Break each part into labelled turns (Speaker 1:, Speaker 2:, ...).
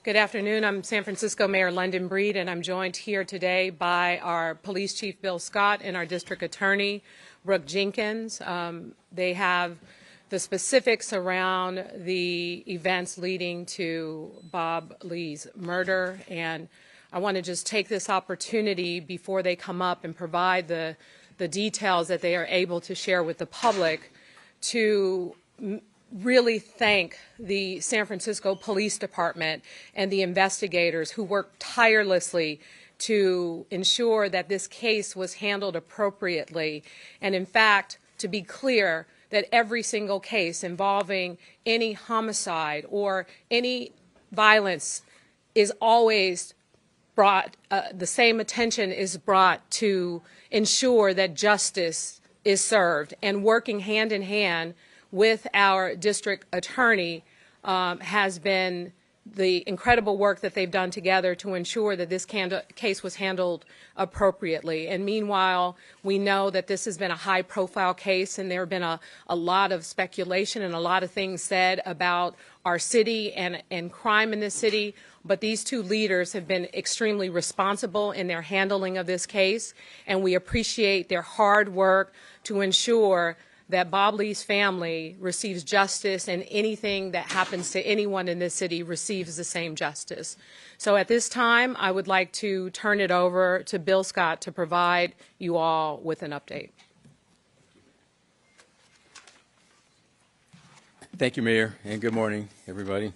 Speaker 1: Good afternoon. I'm San Francisco Mayor London Breed, and I'm joined here today by our Police Chief Bill Scott and our District Attorney Brooke Jenkins. They have the specifics around the events leading to Bob Lee's murder, and I want to just take this opportunity before they come up and provide the details that they are able to share with the public to really thank the San Francisco Police Department and the investigators who worked tirelessly to ensure that this case was handled appropriately. And in fact, to be clear, that every single case involving any homicide or any violence is always brought, the same attention is brought to ensure that justice is served, and working hand in hand with our district attorney has been the incredible work that they've done together to ensure that this case was handled appropriately. And meanwhile, we know that this has been a high-profile case, and there have been a lot of speculation and a lot of things said about our city and crime in this city. But these two leaders have been extremely responsible in their handling of this case, and we appreciate their hard work to ensure that Bob Lee's family receives justice, and anything that happens to anyone in this city receives the same justice. So at this time, I would like to turn it over to Bill Scott to provide you all with an update.
Speaker 2: Thank you, Mayor, and good morning, everybody.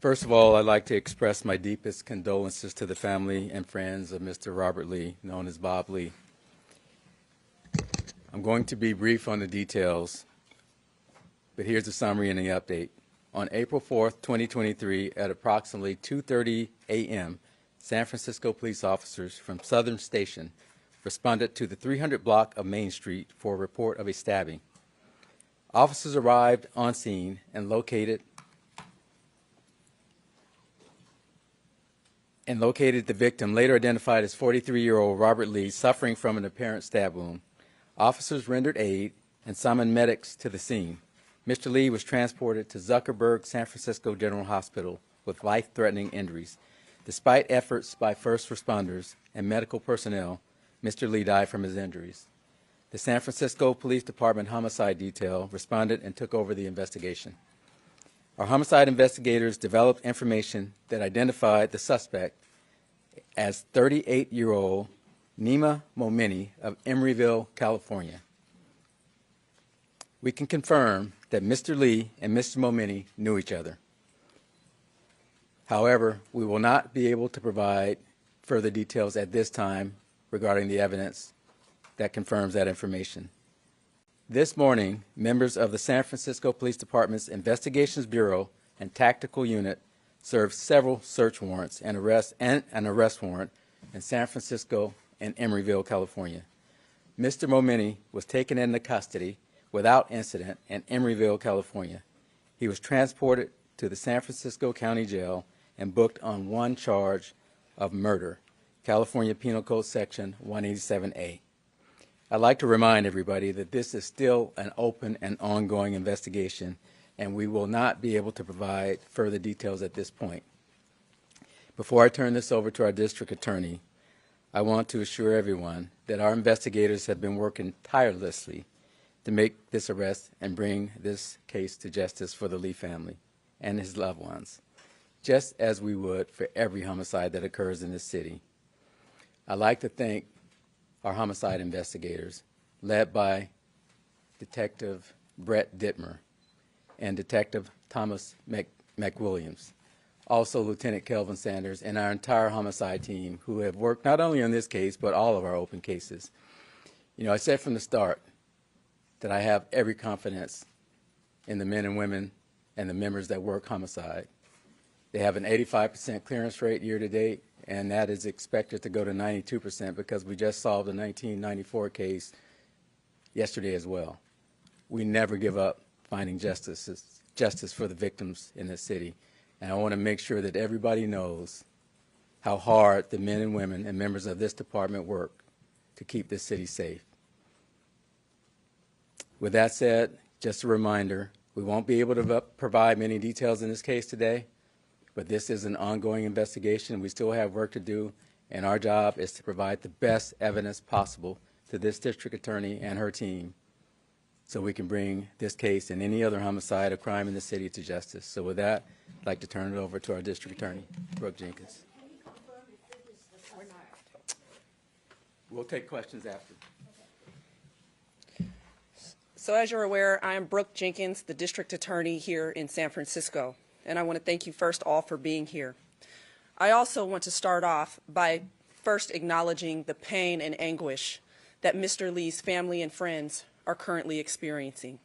Speaker 2: First of all, I'd like to express my deepest condolences to the family and friends of Mr. Robert Lee, known as Bob Lee. I'm going to be brief on the details, but here's the summary and the update. On April 4th, 2023, at approximately 2:30 a.m., San Francisco police officers from Southern Station responded to the 300 block of Main Street for a report of a stabbing. Officers arrived on scene and located the victim, later identified as 43-year-old Robert Lee, suffering from an apparent stab wound. Officers rendered aid and summoned medics to the scene. Mr. Lee was transported to Zuckerberg San Francisco General Hospital with life-threatening injuries. Despite efforts by first responders and medical personnel, Mr. Lee died from his injuries. The San Francisco Police Department Homicide Detail responded and took over the investigation. Our homicide investigators developed information that identified the suspect as 38-year-old Nima Momeni of Emeryville, California. We can confirm that Mr. Lee and Mr. Momeni knew each other. However, we will not be able to provide further details at this time regarding the evidence that confirms that information. This morning, members of the San Francisco Police Department's Investigations Bureau and Tactical Unit served several search warrants and an arrest warrant in San Francisco and Emeryville, California. Mr. Momeni was taken into custody without incident in Emeryville, California. He was transported to the San Francisco County Jail and booked on one charge of murder, California Penal Code Section 187A. I'd like to remind everybody that this is still an open and ongoing investigation, and we will not be able to provide further details at this point. Before I turn this over to our district attorney, I want to assure everyone that our investigators have been working tirelessly to make this arrest and bring this case to justice for the Lee family and his loved ones, just as we would for every homicide that occurs in this city. I'd like to thank our homicide investigators, led by Detective Brett Dittmer and Detective Thomas McWilliams. Also Lieutenant Kelvin Sanders and our entire homicide team, who have worked not only on this case, but all of our open cases. You know, I said from the start that I have every confidence in the men and women and the members that work homicide. They have an 85% clearance rate year to date, and that is expected to go to 92% because we just solved a 1994 case yesterday as well. We never give up finding justice for the victims in this city. And I want to make sure that everybody knows how hard the men and women and members of this department work to keep this city safe. With that said, just a reminder, We won't be able to provide many details in this case today, but this is an ongoing investigation. We still have work to do, and our job is to provide the best evidence possible to this district attorney and her team so we can bring this case and any other homicide or crime in the city to justice. So with that, I'd like to turn it over to our district attorney, Brooke Jenkins. We'll take questions after.
Speaker 3: So as you're aware, I am Brooke Jenkins, the district attorney here in San Francisco, and I want to thank you first all for being here. I also want to start off by first acknowledging the pain and anguish that Mr. Lee's family and friends are currently experiencing.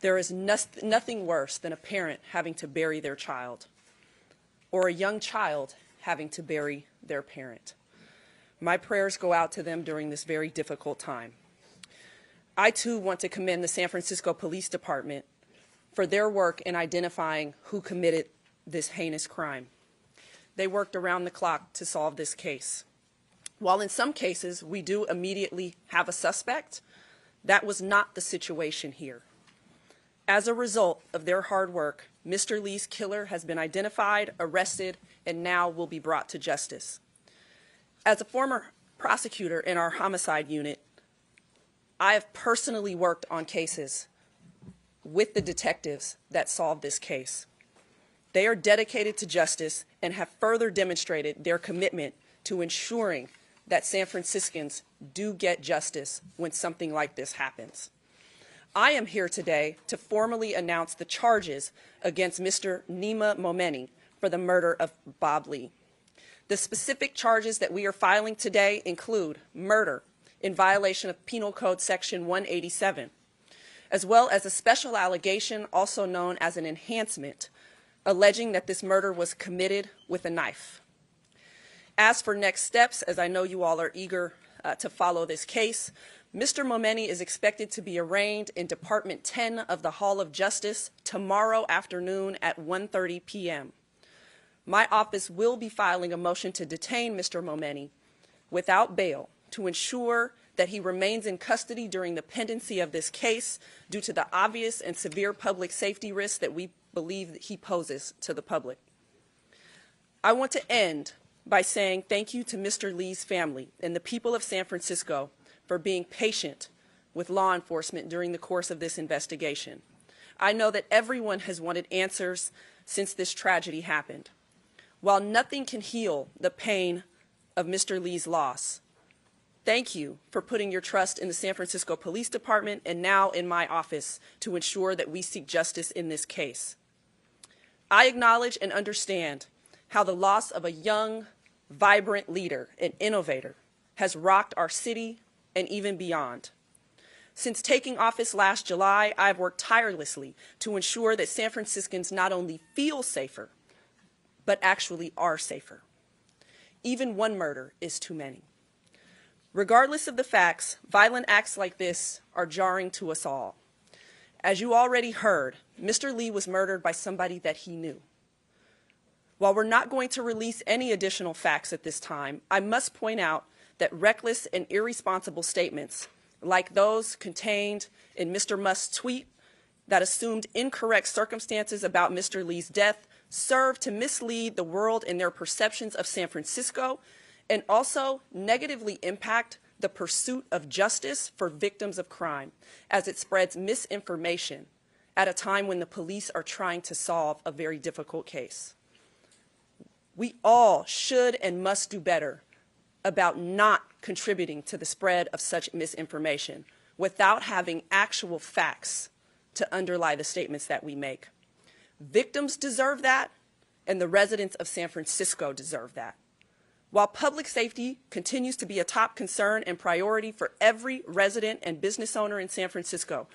Speaker 3: There is nothing worse than a parent having to bury their child, or a young child having to bury their parent. My prayers go out to them during this very difficult time. I too want to commend the San Francisco Police Department for their work in identifying who committed this heinous crime. They worked around the clock to solve this case. While in some cases we do immediately have a suspect, that was not the situation here. As a result of their hard work, Mr. Lee's killer has been identified, arrested, and now will be brought to justice. As a former prosecutor in our homicide unit, I have personally worked on cases with the detectives that solved this case. They are dedicated to justice and have further demonstrated their commitment to ensuring that San Franciscans do get justice when something like this happens. I am here today to formally announce the charges against Mr. Nima Momeni for the murder of Bob Lee. The specific charges that we are filing today include murder in violation of Penal Code Section 187, as well as a special allegation also known as an enhancement, alleging that this murder was committed with a knife. As for next steps, as I know you all are eager to follow this case, Mr. Momeni is expected to be arraigned in Department 10 of the Hall of Justice tomorrow afternoon at 1:30 p.m. My office will be filing a motion to detain Mr. Momeni without bail to ensure that he remains in custody during the pendency of this case due to the obvious and severe public safety risks that we believe that he poses to the public. I want to end by saying thank you to Mr. Lee's family and the people of San Francisco for being patient with law enforcement during the course of this investigation. I know that everyone has wanted answers since this tragedy happened. While nothing can heal the pain of Mr. Lee's loss, thank you for putting your trust in the San Francisco Police Department and now in my office to ensure that we seek justice in this case. I acknowledge and understand how the loss of a young, vibrant leader and innovator has rocked our city and even beyond. Since taking office last July, I've worked tirelessly to ensure that San Franciscans not only feel safer, but actually are safer. Even one murder is too many. Regardless of the facts, violent acts like this are jarring to us all. As you already heard, Mr. Lee was murdered by somebody that he knew. While we're not going to release any additional facts at this time, I must point out that reckless and irresponsible statements like those contained in Mr. Musk's tweet that assumed incorrect circumstances about Mr. Lee's death serve to mislead the world in their perceptions of San Francisco and also negatively impact the pursuit of justice for victims of crime as it spreads misinformation at a time when the police are trying to solve a very difficult case. We all should and must do better about not contributing to the spread of such misinformation without having actual facts to underlie the statements that we make. Victims deserve that, and the residents of San Francisco deserve that. While public safety continues to be a top concern and priority for every resident and business owner in San Francisco,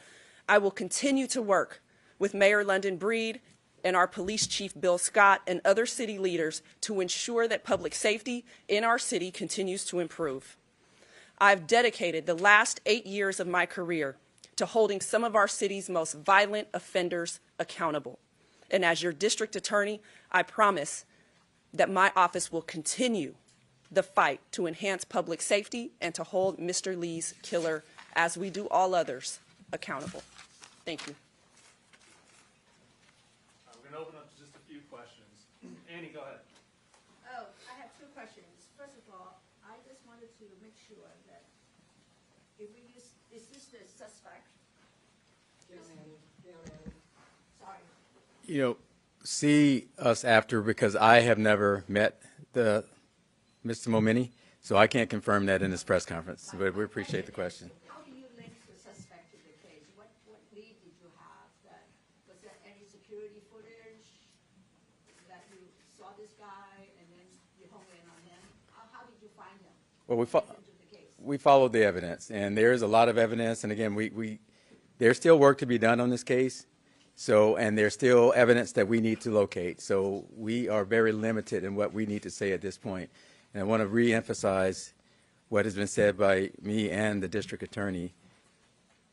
Speaker 3: I will continue to work with Mayor London Breed and our police chief, Bill Scott, and other city leaders to ensure that public safety in our city continues to improve. I've dedicated the last 8 years of my career to holding some of our city's most violent offenders accountable. And as your district attorney, I promise that my office will continue the fight to enhance public safety and to hold Mr. Lee's killer, as we do all others, accountable. Thank you.
Speaker 4: Annie, go ahead.
Speaker 5: Oh, I have two questions. First of all, I just wanted to make sure that if we use, is this the suspect? Sorry.
Speaker 2: You know, see us after because I have never met the Mr. Momini, so I can't confirm that in this press conference, but we appreciate the question.
Speaker 5: How do you link the suspect to the case? What lead did you have? Was there any security footage that you saw this guy and then you hone in on him? How did you find him?
Speaker 2: Well,
Speaker 5: Into the case?
Speaker 2: we followed the evidence, and there is a lot of evidence, and again, there's still work to be done on this case. So, and there's still evidence that we need to locate. So we are very limited in what we need to say at this point. And I want to reemphasize what has been said by me and the district attorney.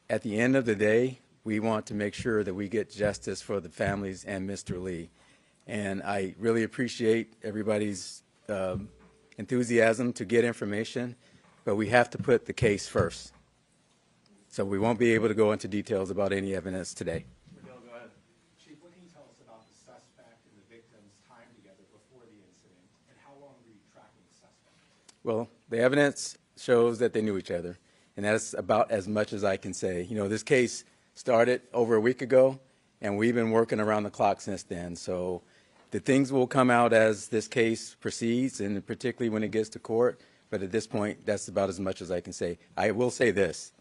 Speaker 2: At the end of the day, we want to make sure that we get justice for the families and Mr. Lee. And I really appreciate everybody's enthusiasm to get information, but we have to put the case first. So we won't be able to go into details about any evidence today.
Speaker 4: Miguel, go ahead.
Speaker 6: Chief, what can you tell us about the suspect and the victim's time together before the incident, and how long were you tracking the suspect?
Speaker 2: Well, the evidence shows that they knew each other, and that's about as much as I can say. You know, this case started over a week ago, and we've been working around the clock since then. So the things will come out as this case proceeds, and particularly when it gets to court. But at this point, that's about as much as I can say. I will say this.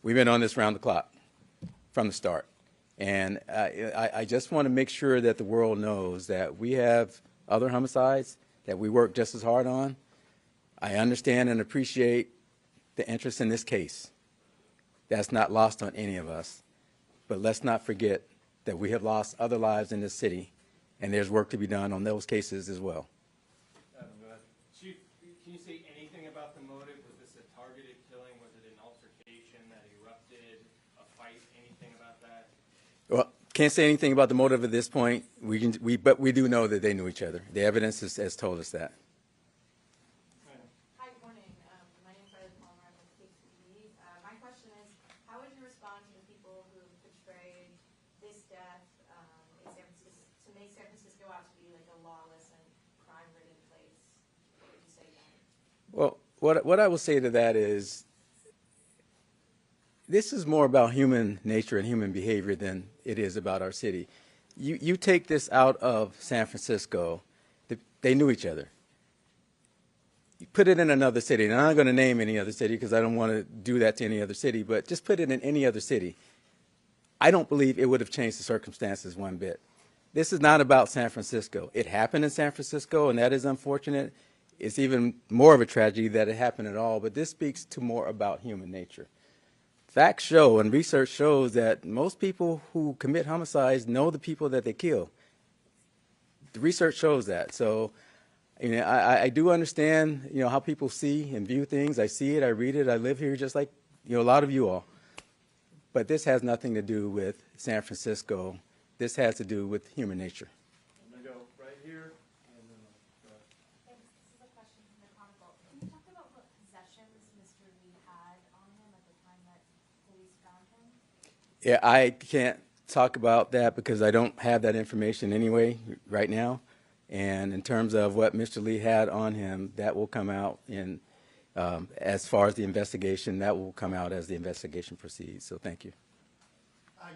Speaker 2: We've been on this round the clock from the start. And I just want to make sure that the world knows that we have other homicides that we work just as hard on. I understand and appreciate the interest in this case. That's not lost on any of us. But let's not forget that we have lost other lives in this city, and there's work to be done on those cases as well.
Speaker 4: Adam, go ahead. Chief, can you say anything about the motive? Was this a targeted killing? Was it an altercation that erupted? A fight? Anything about that?
Speaker 2: Well, can't say anything about the motive at this point. But we do know that they knew each other. The evidence has told us that.
Speaker 7: Hi, good morning. My name is Riley Palmer. I'm with KTV. My question is, how would you respond to the people who portrayed this death in San Francisco, to make San Francisco out to be like a lawless and crime-ridden place? What would you say to them?
Speaker 2: Well, what I will say to that is, this is more about human nature and human behavior than it is about our city. You take this out of San Francisco, they knew each other. You put it in another city, and I'm not going to name any other city because I don't want to do that to any other city, but just put it in any other city. I don't believe it would have changed the circumstances one bit. This is not about San Francisco. It happened in San Francisco, and that is unfortunate. It's even more of a tragedy that it happened at all, but this speaks to more about human nature. Facts show and research shows that most people who commit homicides know the people that they kill. The research shows that. So, you know, I do understand, you know, how people see and view things. I see it, I read it, I live here just like, you know, a lot of you all. But this has nothing to do with San Francisco. This has to do with human nature.
Speaker 4: I'm going to go right here. And then go ahead.
Speaker 7: Thanks. This is a question from the Chronicle. Can you talk about what possessions Mr. Lee had on him at the time that police found him?
Speaker 2: Yeah, I can't talk about that because I don't have that information anyway right now. And in terms of what Mr. Lee had on him, that will come out in, as far as the investigation, that will come out as the investigation proceeds. So thank you.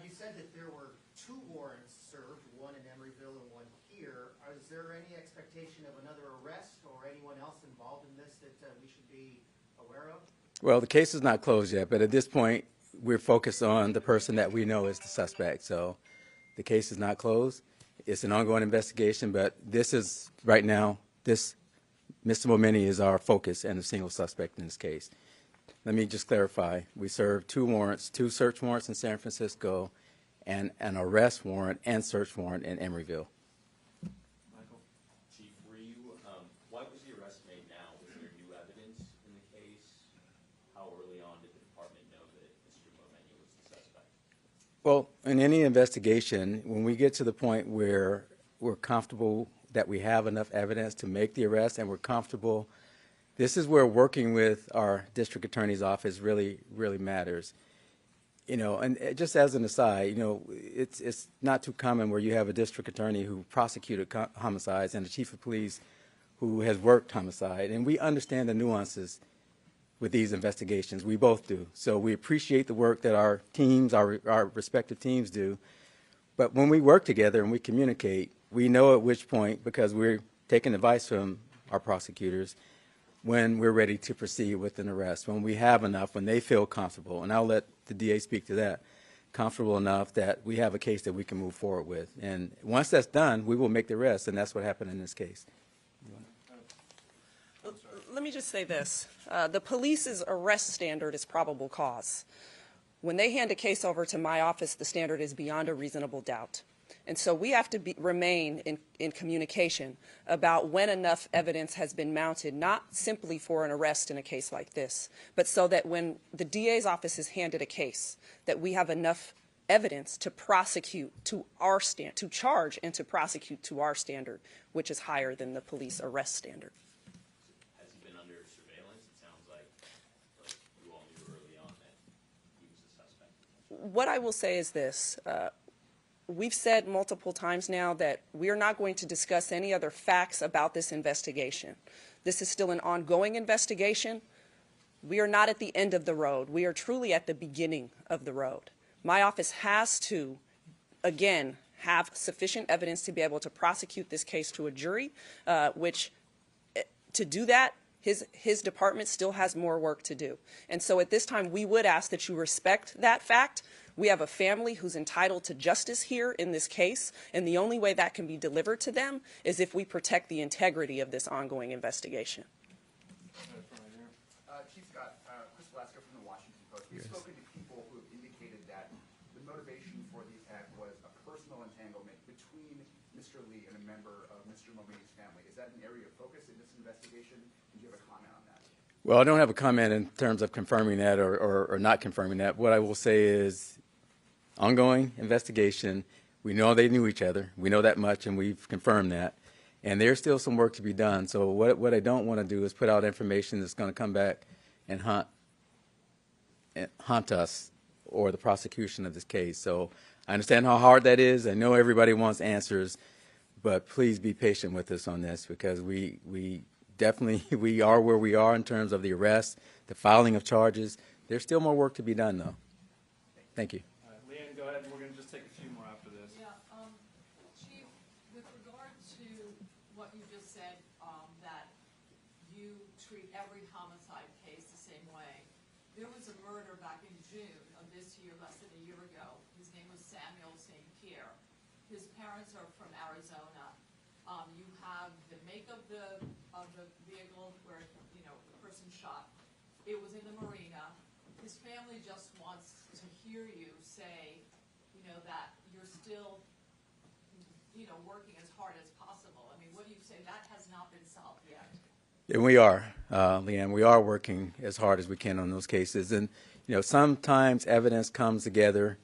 Speaker 6: You said that there were 2 warrants served, one in Emeryville and one here. Is there any expectation of another arrest or anyone else involved in this that we should be aware of?
Speaker 2: Well, the case is not closed yet, but at this point, we're focused on the person that we know is the suspect. So the case is not closed. It's an ongoing investigation, but this is, right now, Mr. Momini is our focus and the single suspect in this case. Let me just clarify. We served 2 warrants, 2 search warrants in San Francisco, and an arrest warrant and search warrant in Emeryville.
Speaker 4: Michael?
Speaker 8: Chief, why was the arrest made now? Was there new evidence in the case? How early on did the department know that Mr. Momini was the suspect?
Speaker 2: Well, in any investigation, when we get to the point where we're comfortable that we have enough evidence to make the arrest and we're comfortable, this is where working with our district attorney's office really, really matters. You know, and just as an aside, you know, it's not too common where you have a district attorney who prosecuted homicides and a chief of police who has worked homicide, and we understand the nuances with these investigations. We both do. So we appreciate the work that our teams, our respective teams do. But when we work together and we communicate, we know at which point, because we're taking advice from our prosecutors, when we're ready to proceed with an arrest, when we have enough, when they feel comfortable, and I'll let the DA speak to that, comfortable enough that we have a case that we can move forward with. And once that's done, we will make the arrest, and that's what happened in this case.
Speaker 3: Let me just say this. The police's arrest standard is probable cause. When they hand a case over to my office, the standard is beyond a reasonable doubt. And so we have to remain in communication about when enough evidence has been mounted, not simply for an arrest in a case like this, but so that when the DA's office is handed a case, that we have enough evidence to prosecute to our to charge and to prosecute to our standard, which is higher than the police arrest standard.
Speaker 8: Has he been under surveillance? It sounds like you all knew early on that he was a suspect.
Speaker 3: What I will say is this. We've said multiple times now that we are not going to discuss any other facts about this investigation. This is still an ongoing investigation. We are not at the end of the road. We are truly at the beginning of the road. My office has to, again, have sufficient evidence to be able to prosecute this case to a jury, which to do that, his department still has more work to do. And so at this time, we would ask that you respect that fact. We have a family who's entitled to justice here in this case, and the only way that can be delivered to them is if we protect the integrity of this ongoing investigation.
Speaker 9: Chief Scott, Chris Velasco from the Washington Post. We've spoken to people who have indicated that the motivation for the attack was a personal entanglement between Mr. Lee and a member of Mr. Momini's family. Is that an area of focus in this investigation? Do you have a comment on that?
Speaker 2: Well, I don't have a comment in terms of confirming that or not confirming that. What I will say is ongoing investigation. We know they knew each other. We know that much, and we've confirmed that. And there's still some work to be done. So what I don't want to do is put out information that's going to come back and haunt us or the prosecution of this case. So I understand how hard that is. I know everybody wants answers, but please be patient with us on this, because we definitely we are where we are in terms of the arrest, the filing of charges. There's still more work to be done, though. Thank you.
Speaker 4: Leanne, go ahead, and we're going to just take a few more after this.
Speaker 1: Yeah, Chief, with regard to what you just said, that you treat every homicide case the same way, there was a murder back in June of this year, less than a year ago. His name was Samuel St. Pierre. His parents are from Arizona. You have the make of the vehicle where, you know, the person shot. It was in the marina. His family just wants to hear you say, you know, that you're still, you know, working as hard as possible. I mean, what do you say? That has not been solved yet.
Speaker 2: And we are, Leanne, we are working as hard as we can on those cases. And, you know, sometimes evidence comes together,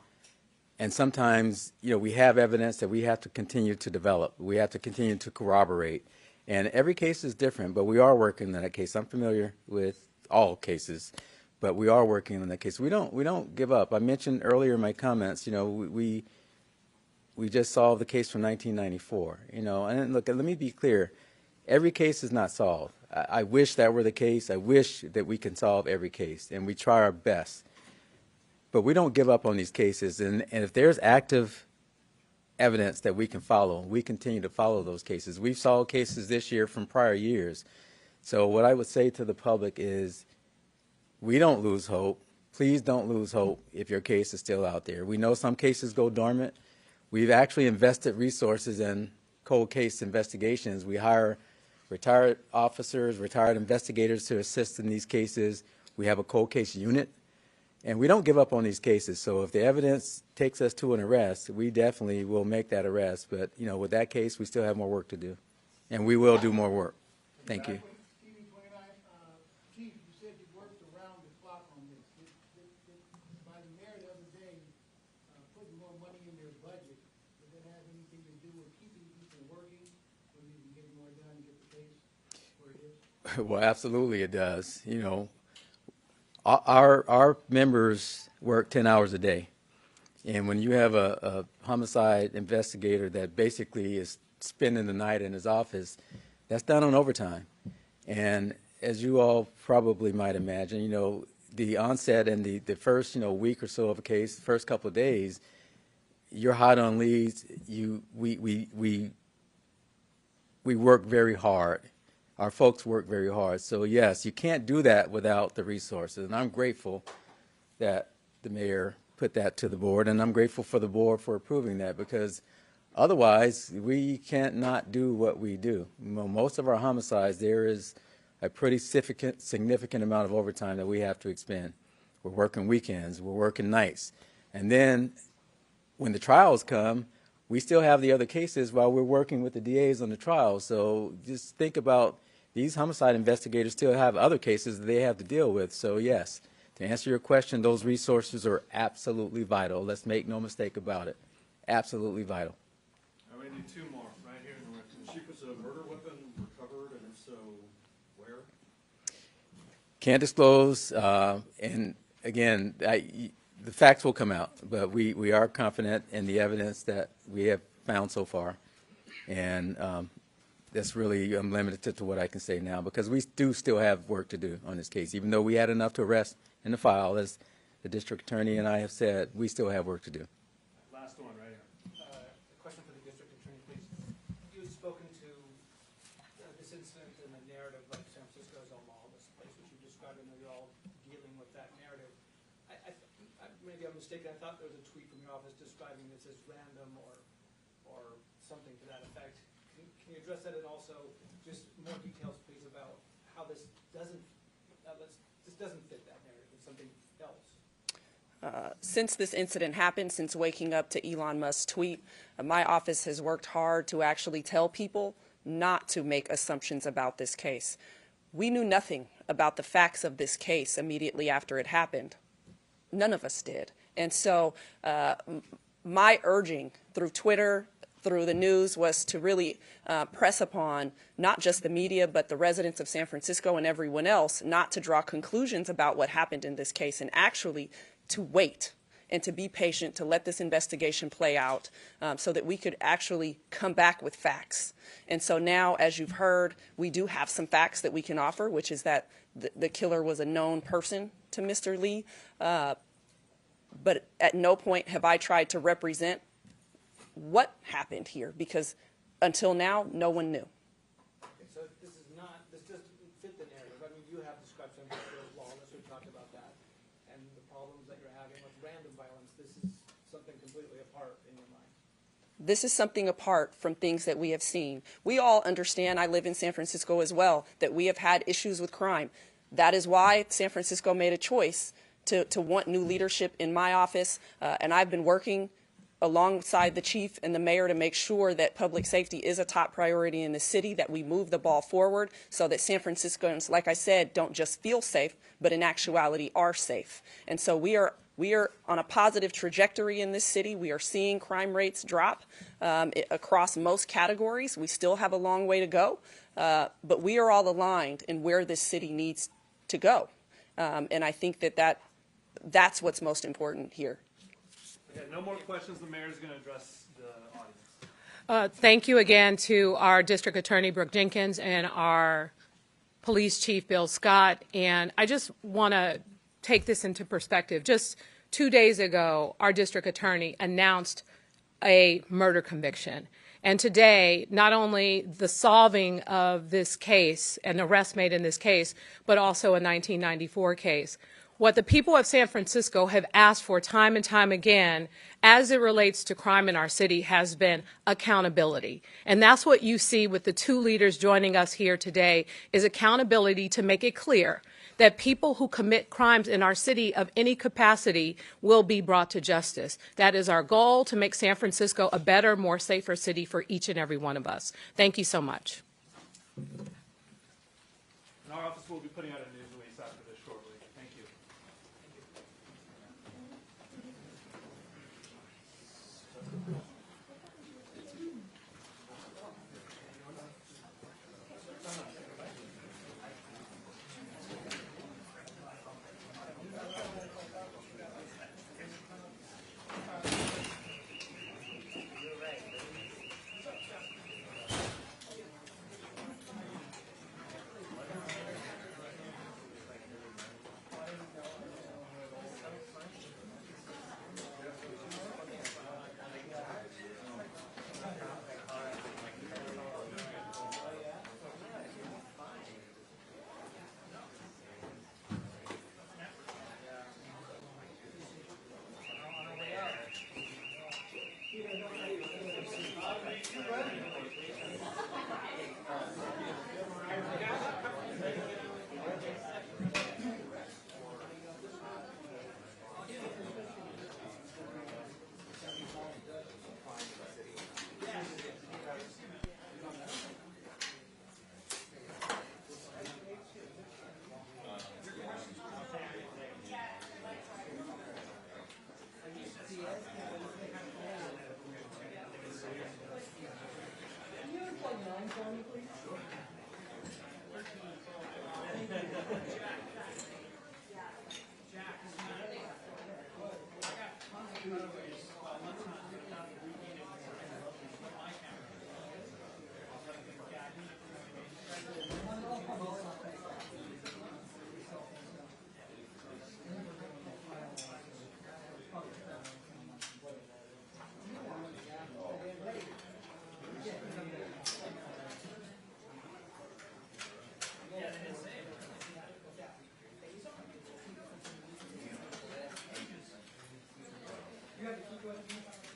Speaker 2: and sometimes, you know, we have evidence that we have to continue to develop. We have to continue to corroborate. And every case is different, but we are working on that case. I'm familiar with all cases, but we are working on that case. We don't give up. I mentioned earlier in my comments, you know, we just solved the case from 1994. You know, and look, let me be clear. Every case is not solved. I wish that were the case. I wish that we can solve every case, and we try our best. But we don't give up on these cases. And if there's active evidence that we can follow, we continue to follow those cases. We've solved cases this year from prior years. So what I would say to the public is, we don't lose hope. Please don't lose hope if your case is still out there. We know some cases go dormant. We've actually invested resources in cold case investigations. We hire retired officers, retired investigators to assist in these cases. We have a cold case unit, and we don't give up on these cases. So if the evidence takes us to an arrest, we definitely will make that arrest. But, you know, with that case, we still have more work to do, and we will do more work. Thank you.
Speaker 10: Chief, you said you worked around the clock on this. By the mayor the other day, putting more money in their budget, does that have anything to do with keeping people working so you can get more done and get the case where it is?
Speaker 2: Well, absolutely it does. You know, our members work 10 hours a day. And when you have a homicide investigator that basically is spending the night in his office, that's done on overtime. And as you all probably might imagine, you know, the onset and the first, you know, week or so of a case, the first couple of days, you're hot on leads. We work very hard. Our folks work very hard. So yes, you can't do that without the resources. And I'm grateful that the mayor put that to the board, and I'm grateful for the board for approving that, because otherwise we can't not do what we do. Most of our homicides, there is a pretty significant amount of overtime that we have to expend. We're working weekends, we're working nights. And then when the trials come, we still have the other cases while we're working with the DAs on the trials. So just think about, these homicide investigators still have other cases that they have to deal with. So yes, to answer your question, those resources are absolutely vital. Let's make no mistake about it. Absolutely vital.
Speaker 11: I may need two more, right here in the record. Chief, was a murder weapon recovered, and if so, where?
Speaker 2: Can't disclose, and again, the facts will come out, but we are confident in the evidence that we have found so far, and that's really limited to what I can say now, because we do still have work to do on this case. Even though we had enough to arrest in the file, as the district attorney and I have said, we still have work to do.
Speaker 11: Last one, right here.
Speaker 12: A question for the district attorney, please. You've spoken to this incident and the narrative of San Francisco as a lawless place, which you described, and you're all dealing with that narrative. Maybe I'm mistaken. I thought there was a tweet from your office describing this as random or something to that effect. Can you address that, and also just more details, please, about how this doesn't fit that narrative? It's something else.
Speaker 3: Since this incident happened, since waking up to Elon Musk's tweet, my office has worked hard to actually tell people not to make assumptions about this case. We knew nothing about the facts of this case immediately after it happened. None of us did. And so my urging through Twitter, through the news, was to really press upon not just the media, but the residents of San Francisco and everyone else not to draw conclusions about what happened in this case, and actually to wait and to be patient, to let this investigation play out so that we could actually come back with facts. And so now, as you've heard, we do have some facts that we can offer, which is that the killer was a known person to Mr. Lee. But at no point have I tried to represent what happened here, because until now, no one knew.
Speaker 12: Okay, so this doesn't fit the narrative. I mean, you have described San Francisco as lawless. We talked about that. And the problems that you're having with random violence, this is something completely apart in your mind.
Speaker 3: This is something apart from things that we have seen. We all understand, I live in San Francisco as well, that we have had issues with crime. That is why San Francisco made a choice to want new leadership in my office, and I've been working alongside the chief and the mayor to make sure that public safety is a top priority in the city, that we move the ball forward so that San Franciscans, like I said, don't just feel safe, but in actuality are safe. And so we are on a positive trajectory in this city. We are seeing crime rates drop across most categories. We still have a long way to go, but we are all aligned in where this city needs to go. And I think that's what's most important here.
Speaker 11: Okay, no more questions. The mayor's going to address the audience.
Speaker 1: Thank you again to our District Attorney, Brooke Jenkins, and our Police Chief, Bill Scott. And I just want to take this into perspective. Just 2 days ago, our District Attorney announced a murder conviction. And today, not only the solving of this case, an arrest made in this case, but also a 1994 case. What the people of San Francisco have asked for time and time again as it relates to crime in our city has been accountability. And that's what you see with the two leaders joining us here today, is accountability to make it clear that people who commit crimes in our city of any capacity will be brought to justice. That is our goal, to make San Francisco a better, more safer city for each and every one of us. Thank you so much.
Speaker 11: And our office will be putting out a news release after this shortly. Thank you.
Speaker 12: You have to keep going.